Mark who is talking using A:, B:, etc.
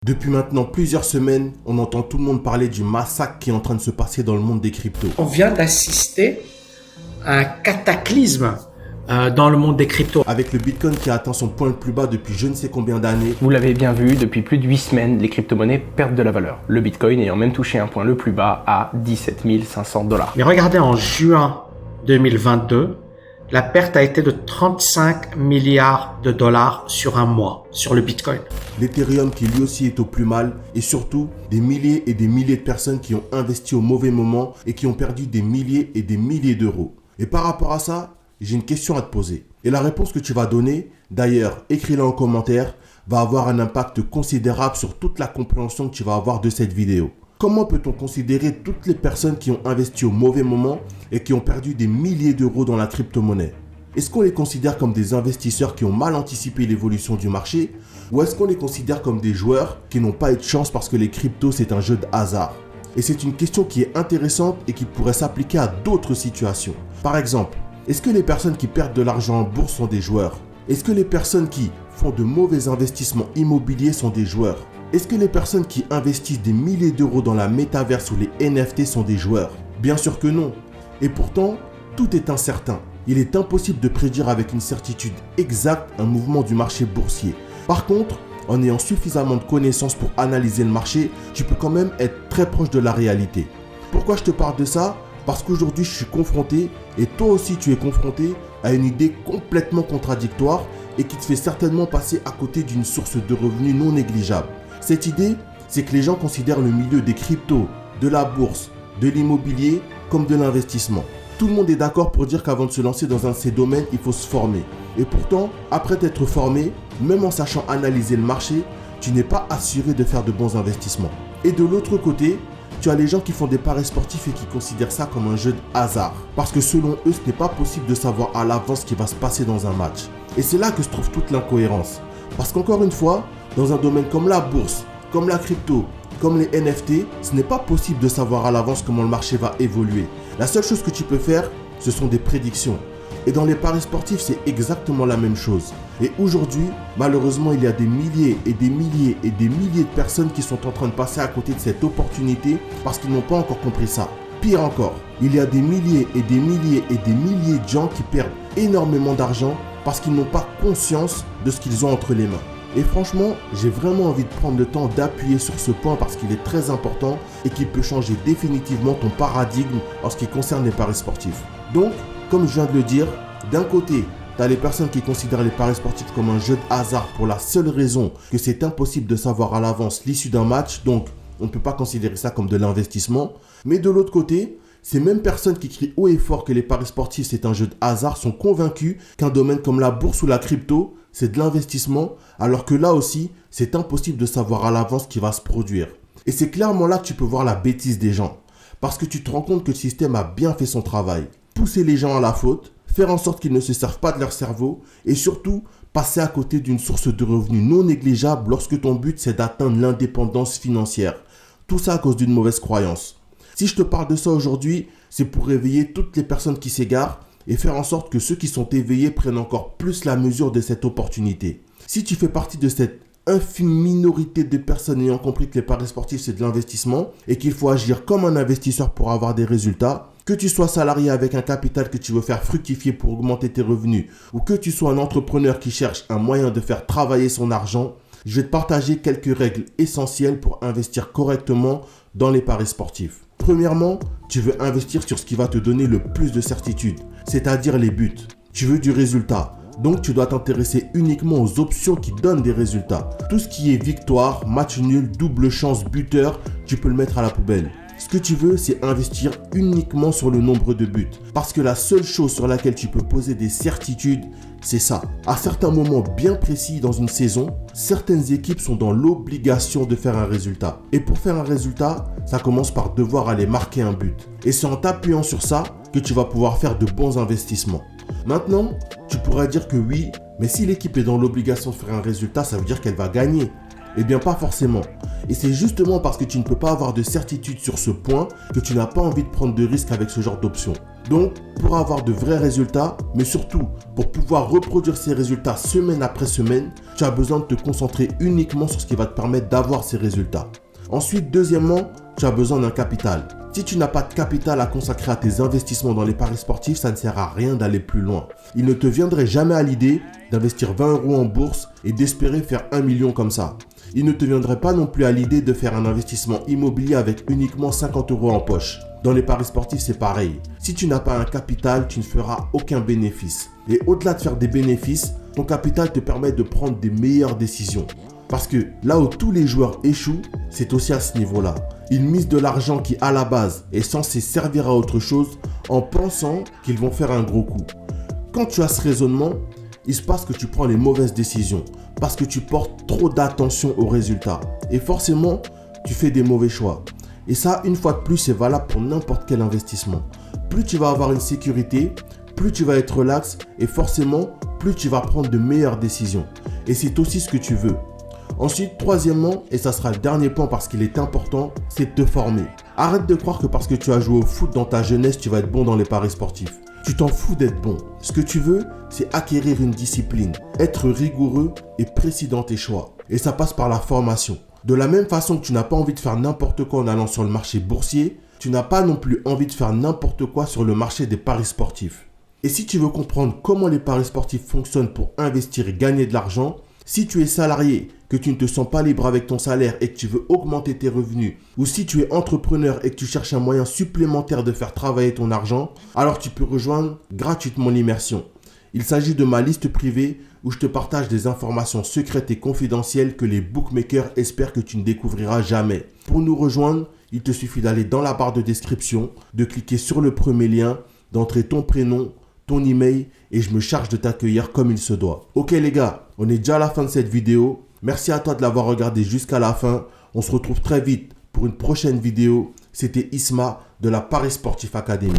A: Depuis maintenant plusieurs semaines, on entend tout le monde parler du massacre qui est en train de se passer dans le monde des cryptos.
B: On vient d'assister à un cataclysme dans le monde des cryptos.
A: Avec le Bitcoin qui a atteint son point le plus bas depuis je ne sais combien d'années.
C: Vous l'avez bien vu, depuis plus de 8 semaines, les crypto-monnaies perdent de la valeur. Le Bitcoin ayant même touché un point le plus bas à 17 500 $.
B: Mais regardez, en juin 2022, la perte a été de 35 milliards de dollars sur un mois sur le Bitcoin.
A: L'Ethereum qui lui aussi est au plus mal et surtout des milliers et des milliers de personnes qui ont investi au mauvais moment et qui ont perdu des milliers et des milliers d'euros. Et par rapport à ça, j'ai une question à te poser. Et la réponse que tu vas donner, d'ailleurs, écris-la en commentaire, va avoir un impact considérable sur toute la compréhension que tu vas avoir de cette vidéo. Comment peut-on considérer toutes les personnes qui ont investi au mauvais moment et qui ont perdu des milliers d'euros dans la crypto-monnaie? Est-ce qu'on les considère comme des investisseurs qui ont mal anticipé l'évolution du marché ou est-ce qu'on les considère comme des joueurs qui n'ont pas eu de chance parce que les cryptos c'est un jeu de hasard? Et c'est une question qui est intéressante et qui pourrait s'appliquer à d'autres situations. Par exemple, est-ce que les personnes qui perdent de l'argent en bourse sont des joueurs? Est-ce que les personnes qui font de mauvais investissements immobiliers sont des joueurs? Est-ce que les personnes qui investissent des milliers d'euros dans la métaverse ou les NFT sont des joueurs? Bien sûr que non. Et pourtant, tout est incertain. Il est impossible de prédire avec une certitude exacte un mouvement du marché boursier. Par contre, en ayant suffisamment de connaissances pour analyser le marché, tu peux quand même être très proche de la réalité. Pourquoi je te parle de ça? Parce qu'aujourd'hui, je suis confronté, et toi aussi tu es confronté, à une idée complètement contradictoire et qui te fait certainement passer à côté d'une source de revenus non négligeable. Cette idée, c'est que les gens considèrent le milieu des cryptos, de la bourse, de l'immobilier comme de l'investissement. Tout le monde est d'accord pour dire qu'avant de se lancer dans un de ces domaines, il faut se former. Et pourtant, après t'être formé, même en sachant analyser le marché, tu n'es pas assuré de faire de bons investissements. Et de l'autre côté, tu as les gens qui font des paris sportifs et qui considèrent ça comme un jeu de hasard. Parce que selon eux, ce n'est pas possible de savoir à l'avance ce qui va se passer dans un match. Et c'est là que se trouve toute l'incohérence. Parce qu'encore une fois, dans un domaine comme la bourse, comme la crypto, comme les NFT, ce n'est pas possible de savoir à l'avance comment le marché va évoluer. La seule chose que tu peux faire, ce sont des prédictions. Et dans les paris sportifs, c'est exactement la même chose. Et aujourd'hui, malheureusement, il y a des milliers et des milliers et des milliers de personnes qui sont en train de passer à côté de cette opportunité parce qu'ils n'ont pas encore compris ça. Pire encore, il y a des milliers et des milliers et des milliers de gens qui perdent énormément d'argent parce qu'ils n'ont pas conscience de ce qu'ils ont entre les mains. Et franchement, j'ai vraiment envie de prendre le temps d'appuyer sur ce point parce qu'il est très important et qu'il peut changer définitivement ton paradigme en ce qui concerne les paris sportifs. Donc, comme je viens de le dire, d'un côté, tu as les personnes qui considèrent les paris sportifs comme un jeu de hasard pour la seule raison que c'est impossible de savoir à l'avance l'issue d'un match, donc on ne peut pas considérer ça comme de l'investissement. Mais de l'autre côté, ces mêmes personnes qui crient haut et fort que les paris sportifs c'est un jeu de hasard sont convaincues qu'un domaine comme la bourse ou la crypto, c'est de l'investissement, alors que là aussi, c'est impossible de savoir à l'avance ce qui va se produire. Et c'est clairement là que tu peux voir la bêtise des gens. Parce que tu te rends compte que le système a bien fait son travail. Pousser les gens à la faute, faire en sorte qu'ils ne se servent pas de leur cerveau et surtout passer à côté d'une source de revenus non négligeable lorsque ton but c'est d'atteindre l'indépendance financière. Tout ça à cause d'une mauvaise croyance. Si je te parle de ça aujourd'hui, c'est pour réveiller toutes les personnes qui s'égarent et faire en sorte que ceux qui sont éveillés prennent encore plus la mesure de cette opportunité. Si tu fais partie de cette infime minorité de personnes ayant compris que les paris sportifs c'est de l'investissement et qu'il faut agir comme un investisseur pour avoir des résultats, que tu sois salarié avec un capital que tu veux faire fructifier pour augmenter tes revenus ou que tu sois un entrepreneur qui cherche un moyen de faire travailler son argent, je vais te partager quelques règles essentielles pour investir correctement dans les paris sportifs. Premièrement, tu veux investir sur ce qui va te donner le plus de certitude, c'est-à-dire les buts. Tu veux du résultat, donc tu dois t'intéresser uniquement aux options qui donnent des résultats. Tout ce qui est victoire, match nul, double chance, buteur, tu peux le mettre à la poubelle. Ce que tu veux, c'est investir uniquement sur le nombre de buts. Parce que la seule chose sur laquelle tu peux poser des certitudes, c'est ça. À certains moments bien précis dans une saison, certaines équipes sont dans l'obligation de faire un résultat. Et pour faire un résultat, ça commence par devoir aller marquer un but. Et c'est en t'appuyant sur ça que tu vas pouvoir faire de bons investissements. Maintenant, tu pourrais dire que oui, mais si l'équipe est dans l'obligation de faire un résultat, ça veut dire qu'elle va gagner. Eh bien pas forcément. Et c'est justement parce que tu ne peux pas avoir de certitude sur ce point que tu n'as pas envie de prendre de risques avec ce genre d'options. Donc, pour avoir de vrais résultats, mais surtout pour pouvoir reproduire ces résultats semaine après semaine, tu as besoin de te concentrer uniquement sur ce qui va te permettre d'avoir ces résultats. Ensuite, deuxièmement, tu as besoin d'un capital. Si tu n'as pas de capital à consacrer à tes investissements dans les paris sportifs, ça ne sert à rien d'aller plus loin. Il ne te viendrait jamais à l'idée d'investir 20 € en bourse et d'espérer faire 1 million comme ça. Il ne te viendrait pas non plus à l'idée de faire un investissement immobilier avec uniquement 50 € en poche. Dans les paris sportifs, c'est pareil. Si tu n'as pas un capital, tu ne feras aucun bénéfice. Et au-delà de faire des bénéfices, ton capital te permet de prendre des meilleures décisions. Parce que là où tous les joueurs échouent, c'est aussi à ce niveau-là. Ils misent de l'argent qui, à la base, est censé servir à autre chose en pensant qu'ils vont faire un gros coup. Quand tu as ce raisonnement, il se passe que tu prends les mauvaises décisions parce que tu portes trop d'attention aux résultats. Et forcément, tu fais des mauvais choix. Et ça, une fois de plus, c'est valable pour n'importe quel investissement. Plus tu vas avoir une sécurité, plus tu vas être relax et forcément, plus tu vas prendre de meilleures décisions. Et c'est aussi ce que tu veux. Ensuite, troisièmement, et ça sera le dernier point parce qu'il est important, c'est de te former. Arrête de croire que parce que tu as joué au foot dans ta jeunesse, tu vas être bon dans les paris sportifs. Tu t'en fous d'être bon. Ce que tu veux, c'est acquérir une discipline, être rigoureux et précis dans tes choix. Et ça passe par la formation. De la même façon que tu n'as pas envie de faire n'importe quoi en allant sur le marché boursier, tu n'as pas non plus envie de faire n'importe quoi sur le marché des paris sportifs. Et si tu veux comprendre comment les paris sportifs fonctionnent pour investir et gagner de l'argent, si tu es salarié, que tu ne te sens pas libre avec ton salaire et que tu veux augmenter tes revenus, ou si tu es entrepreneur et que tu cherches un moyen supplémentaire de faire travailler ton argent, alors tu peux rejoindre gratuitement l'immersion. Il s'agit de ma liste privée où je te partage des informations secrètes et confidentielles que les bookmakers espèrent que tu ne découvriras jamais. Pour nous rejoindre, il te suffit d'aller dans la barre de description, de cliquer sur le premier lien, d'entrer ton prénom, ton email et je me charge de t'accueillir comme il se doit. Ok les gars, on est déjà à la fin de cette vidéo. Merci à toi de l'avoir regardé jusqu'à la fin. On se retrouve très vite pour une prochaine vidéo. C'était Isma de la Paris Sportif Academy.